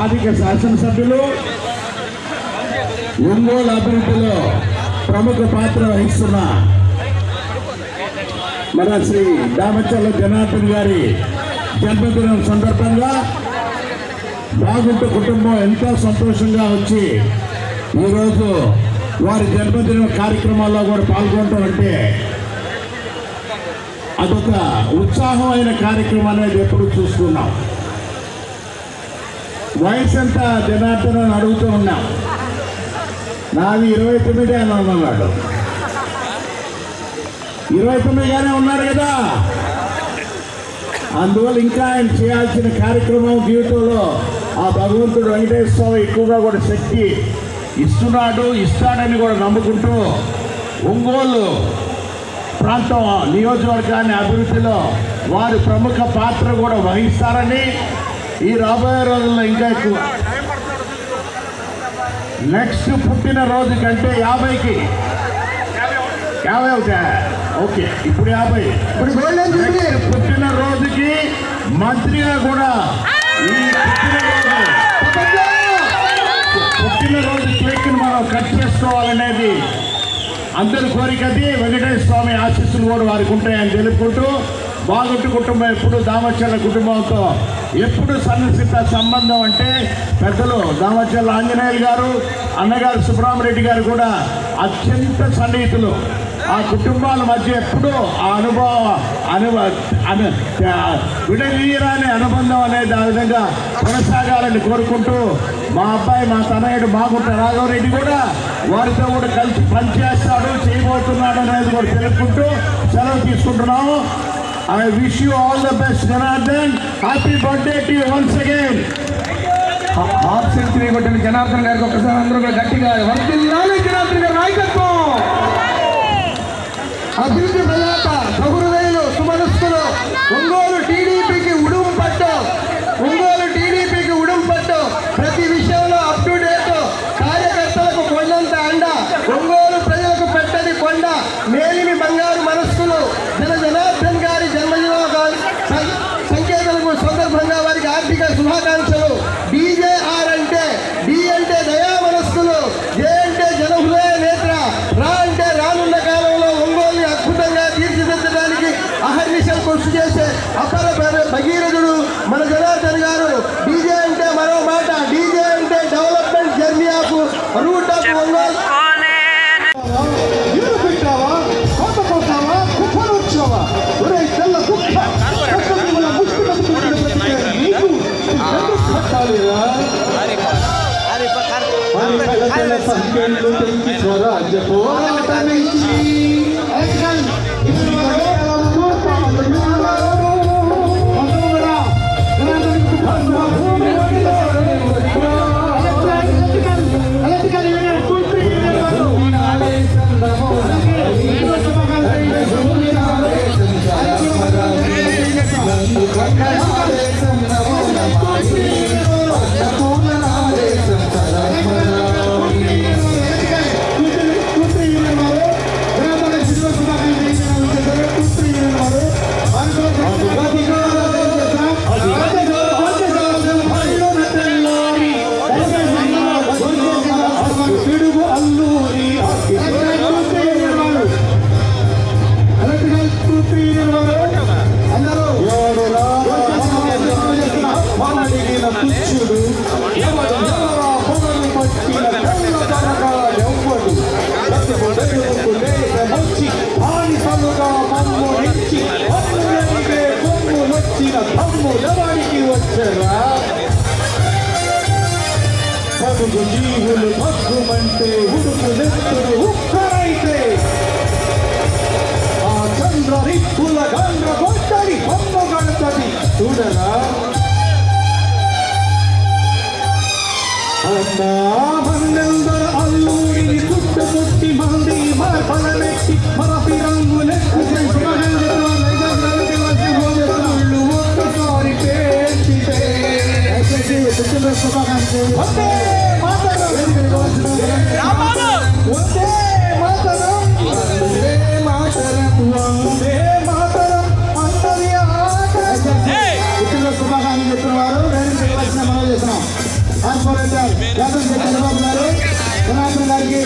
స్థానిక శాసనసభ్యులు ఒంగోలు అభివృద్ధిలో ప్రముఖ పాత్ర వహిస్తున్న మన శ్రీ దామచర్ల జనార్దన్ గారి జన్మదినం సందర్భంగా బాగుంట కుటుంబం ఎంతో సంతోషంగా వచ్చి ఈరోజు వారి జన్మదిన కార్యక్రమాల్లో కూడా పాల్గొనడం అంటే అదొక ఉత్సాహమైన కార్యక్రమం అనేది ఎప్పుడు చూస్తున్నాం. వయసు ఎంత జనార్దన్ అడుగుతూ ఉన్నాం. నాది 29 అని అన్నాడు. 29గానే ఉన్నాడు కదా. అందువల్ల ఇంకా ఆయన చేయాల్సిన కార్యక్రమం జీవితంలో ఆ భగవంతుడు వెంకటేశ్వర స్వామి ఎక్కువగా కూడా శక్తి ఇస్తాడని కూడా నమ్ముకుంటూ ఒంగోలు ప్రాంతం నియోజకవర్గాన్ని అభివృద్ధిలో వారి ప్రముఖ పాత్ర కూడా వహిస్తారని ఈ రాబోయే రోజుల్లో ఇంకా ఎక్కువ నెక్స్ట్ పుట్టినరోజు కంటే 50కి 50 అవుతా ఓకే ఇప్పుడు 50 పుట్టినరోజుకి మంత్రిగా కూడా ఈ పుట్టినరోజు కేక్ని మనం కట్ చేసుకోవాలనేది అందరి కోరికది. వెంకటేశ్వర స్వామి ఆశీస్సులు కూడా వారికి ఉంటాయని తెలుపుకుంటూ బాగుంటు కుటుంబం ఎప్పుడు దామచర్ల కుటుంబంతో ఎప్పుడు సన్నిహిత సంబంధం అంటే పెద్దలు దామచర్ల ఆంజనేయులు గారు అన్నగారు సుబ్రహ్మరెడ్డి గారు కూడా అత్యంత సన్నిహితులు. ఆ కుటుంబాల మధ్య ఎప్పుడూ ఆ విడదీయరాని అనుబంధం అనేది ఆ విధంగా కొనసాగాలని కోరుకుంటూ మా అబ్బాయి మా తనయుడు మాగుంట రాఘవరెడ్డి కూడా వారితో కూడా కలిసి పనిచేస్తాడు చేయబోతున్నాడు అనేది కూడా తెలుపుకుంటూ సెలవు తీసుకుంటున్నాము. I wish you all the best, Janardhan. Happy birthday to you once again. Half century కొట్టిన జనార్దన్ గారికి ఒకసారి అందరూ కూడా గట్టిగా వర్తిల్లాలి. జనార్దన్ గారి నాయకత్వం, అభివృద్ధి ప్రదాత, సహృదయులు, సుమనస్కులు, ఒంగోలు టీడీపీకి ఉడుంపట్టు, ప్రతి విషయంలో అప్ టు డేట్, కార్యకర్తలకు కొండంత అండ, ఒంగోలు ప్రజలకు పెట్టని కొండ, మేలిమి బంగారు మనస్కులు, జనార్దన్ గారి జన్మదిన సంకేతాలకు సందర్భంగా వారికి ఆర్థిక శుభాకాంక్షలు. డీజేఆర్ అంటే డి అంటే దయా మనస్కులు, జే అంటే జనహృదయ నేత్ర, రా అంటే రానున్న కాలంలో ఒంగోలుని అద్భుతంగా తీర్చిదిద్దడానికి అహర్నిశం కృషి చేసే అపర భగీరథుడు మన జనార్దన్ గారు. డీజే అంటే మరో మాట, డీజే అంటే development journey of root of Ongole. స్వరాజ్య పోరాట నుంచి పలుగు జీవులు భగ్గుమంటే ఉడుకు నెత్తుడు ఉక్కరైతే ఆ చంద్ర రిప్పుల గండ్ర కొట్టడి బొమ్మ గణపతి చూడరా. అన్నా మన్నెందర అల్లూరిని చుట్టుముట్టి మంది మార్పలనెట్టి మరపి రంగులెక్కు ఒక్కసారి పేర్చితే వందే మాతరం, వందే మాతరం, వందే మాతరం, వందే మాతరం అందరి ఆట. శుభాకాంక్షలు చెప్తున్న వారు నేను చెప్పాల్సిన మనం చేస్తున్నాం. కార్పొరేటర్ యాదవ్ చంద్రబాబు గారు జనార్దన్ గారికి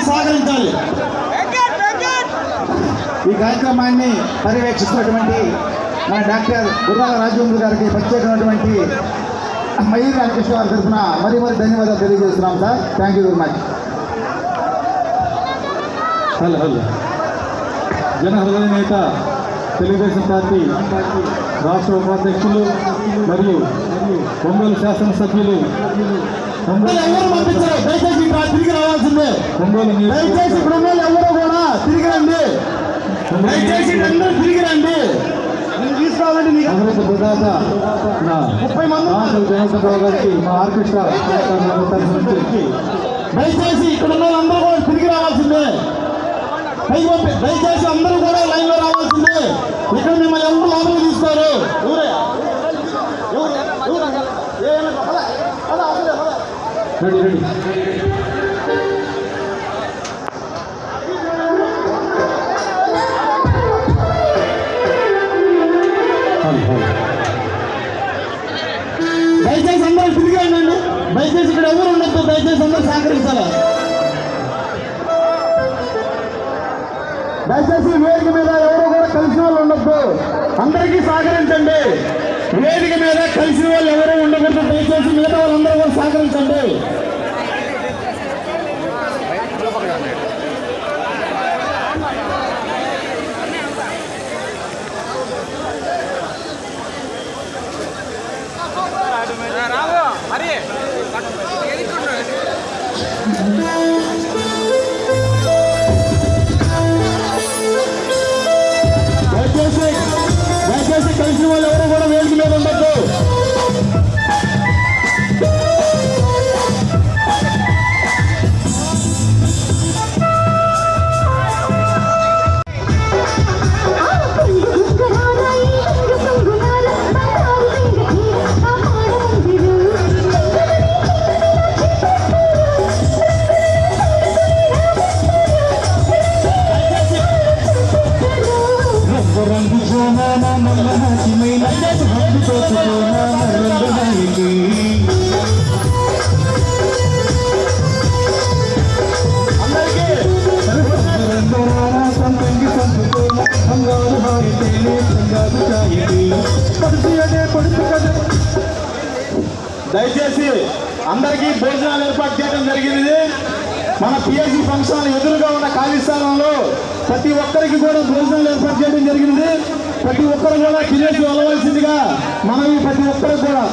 సాగరించాలి. ఈ కార్యక్రమాన్ని పర్యవేక్షిస్తున్నటువంటి మన డాక్టర్ గుర్రాల రాజేంద్ర గారికి ప్రత్యేకమైనటువంటి మయూరి రామకృష్ణ గారి తరఫున మరీ ధన్యవాదాలు తెలియజేస్తున్నాం sir. Thank you very much. Hello జనహృదయ నేత తెలుగుదేశం పార్టీ రాష్ట్ర ఉపాధ్యక్షులు మరియు ఒంగోలు శాసనసభ్యులు ఎవరు పంపించారు? దయచేసి ఇక్కడ తిరిగి రావాల్సిందే. ఒంగోలు దయచేసి ఇక్కడ ఉన్న ఎవరో కూడా తిరిగి రండి. దయచేసి అందరూ తిరిగి రండి. తీసుకోవాలంటే మీకు అభివృద్ధి ప్రదాత నా 30 మంది జగన్మోహన్ గారికి మా ఆర్కెస్ట్రా తరఫు నుంచి దయచేసి ఇక్కడ ఉన్న వాళ్ళందరూ కూడా తిరిగి రావాల్సిందే. దయచేసి అందరూ కూడా లైన్ లో రావాల్సిందే. ఇక్కడ మిమ్మల్ని ఎవరు లోపలికి తీసుకోరు. రెడీ రెడీ దయచేసి అందరూ తిరిగి రండి. దయచేసి ఇక్కడ ఎవరు ఉండొద్దు. దయచేసి అందరూ సహకరించాలి. దయచేసి వేదిక మీద ఎవరు కూడా కలిసిన వాళ్ళు ఉండొద్దు. అందరికీ సహకరించండి. వేదిక మీద కలిసిన వాళ్ళు ఎవరు ఉండకూడదు. దయచేసి మిగతా వాళ్ళందరూ కూడా సహకరించండి. దయచేసి కలిసిన వాళ్ళు ఎవరు కూడా వేదిక మీద ఉండొద్దు. దయచేసి అందరికీ భోజనాలు ఏర్పాటు చేయడం జరిగింది. మన పిఎస్సి ఫంక్షన్ ఎదురుగా ఉన్న ఖాళీ స్థానంలో ప్రతి ఒక్కరికి కూడా భోజనాలు ఏర్పాటు చేయడం జరిగింది. ప్రతి ఒక్కరు కూడా తినేసి వెళ్ళవలసిందిగా మనవి. ప్రతి ఒక్కరు కూడా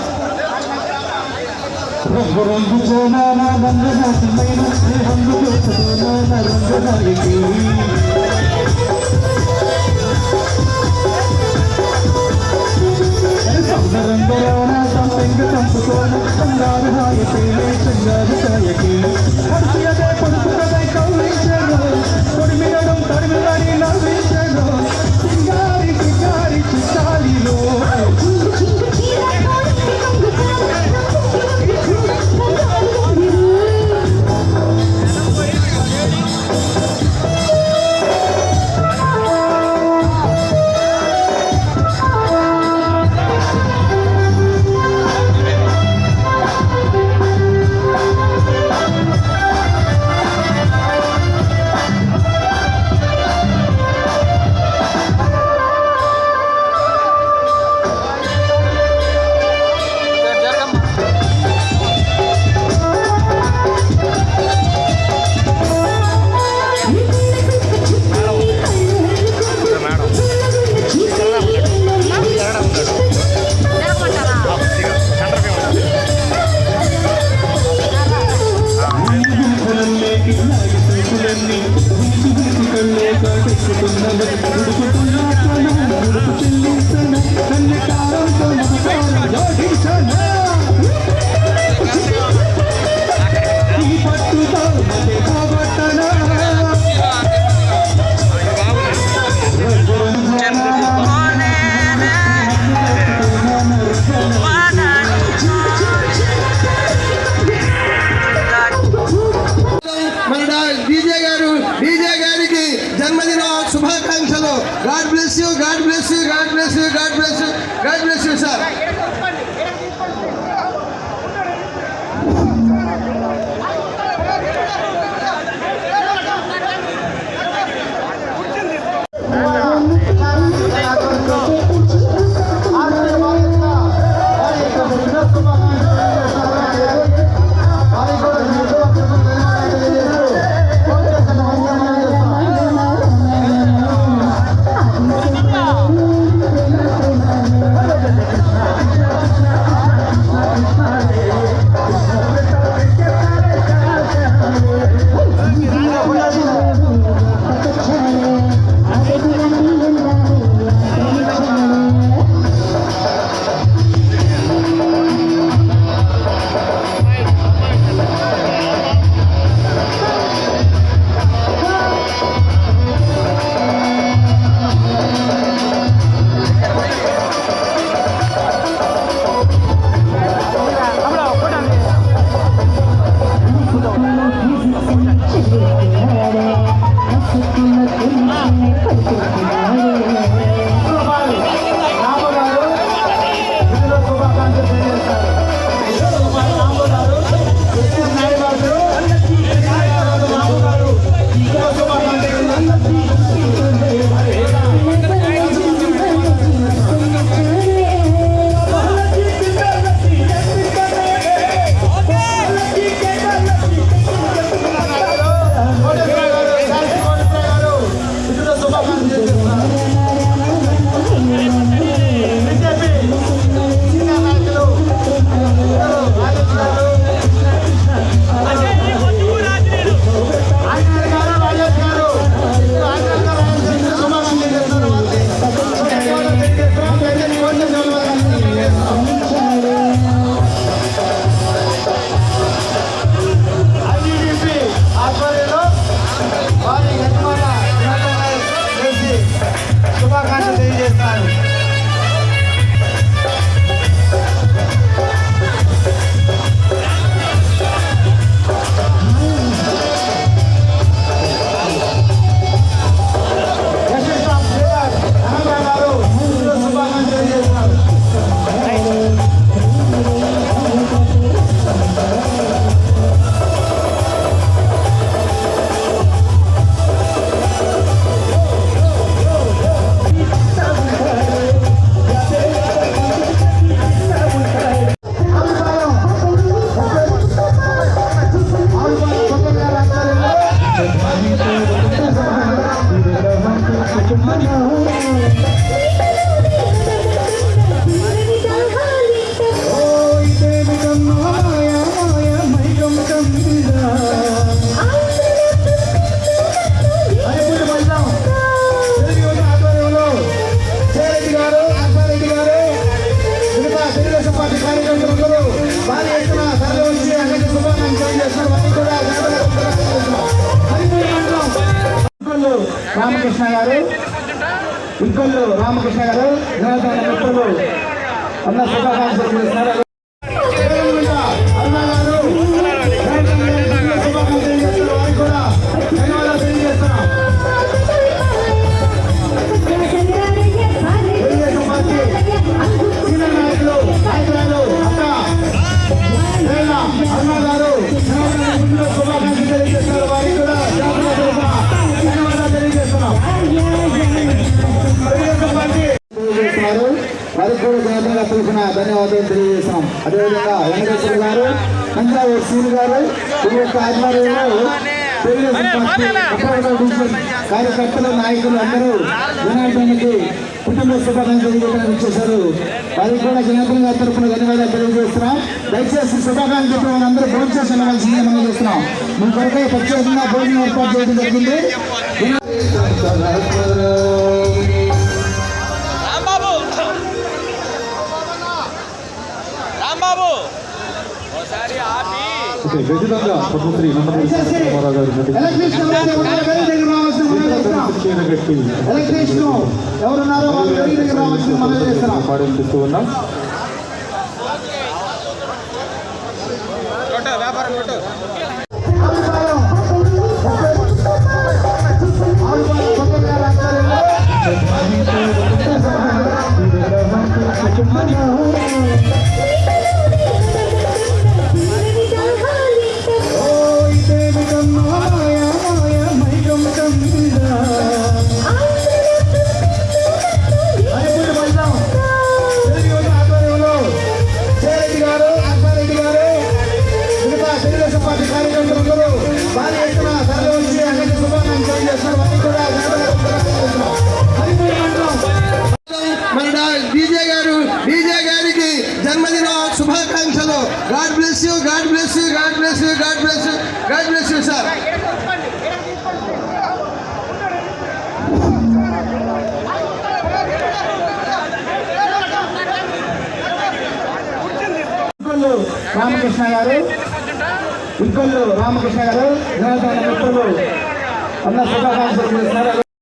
డీజే గారికి జన్మదిన శుభాకాంక్షలు. God bless you, God bless you, God bless you, God bless you, God bless you sir. శుభాకాంక్షలు తెలియజేస్తాను. రామకృష్ణ గారు, ఇంకొల్లు రామకృష్ణ గారు జనార్దన మిత్రులు అన్న శుభాకాంక్షలు చేస్తున్నారు. అన్న గారు శుభాకాంక్షలు చేస్తున్నారు, వారికి కూడా ధన్యవాదాలు తెలియజేస్తున్నాం. తెలుగుదేశం పార్టీ సీనియర్ నాయకులు నాయకురాలు అక్క అన్న గారు జనార్దన మిత్రులు శుభాకాంక్షలు తెలియజేస్తున్నారు, వారికి కూడా వారికి కూడా జాతరగా తెలిసిన ధన్యవాదాలు తెలియజేస్తున్నాం. అదేవిధంగా వెంకటేశ్వర గారు, తంజావూరు సీని గారు, ఈ యొక్క ఆధ్వర్యంలో తెలుగుదేశం పార్టీ డివిజన్ కార్యకర్తలు నాయకులు అందరూ జనార్దన్కి కుటుంబ శుభాకాంక్షలు తెలియజేయడానికి వచ్చేసారు. వారికి కూడా జనార్దన్ గారి తరఫున ధన్యవాదాలు తెలియజేస్తున్నాం. దయచేసి శుభాకాంక్షలు అందరూ భోజనం చేసి వెళ్ళవలసిందే మనం చేస్తున్నాం. మన కొరకై ప్రత్యేకంగా భోజనం ఏర్పాటు చేయడం జరిగింది. ఖచ్చితంగా పద్మశ్రీ నందమూరి రామారావు గారి ఎలక్ట్రీషియన్ ఎవరున్నారో వాళ్ళు దగ్గర రావాల్సింది మనం చేస్తున్నాం. పాటిస్తూ ఉన్నాం. డీజే గారికి జన్మదిన శుభాకాంక్షలు. God bless you, God bless you, God bless you, God bless you, God bless you sir. Ramakrishna గారు, ఇంకొల్లు రామకృష్ణ గారు, జనసేన మిత్రులు అన్న శుభాకాంక్షలు చేస్తున్నారు.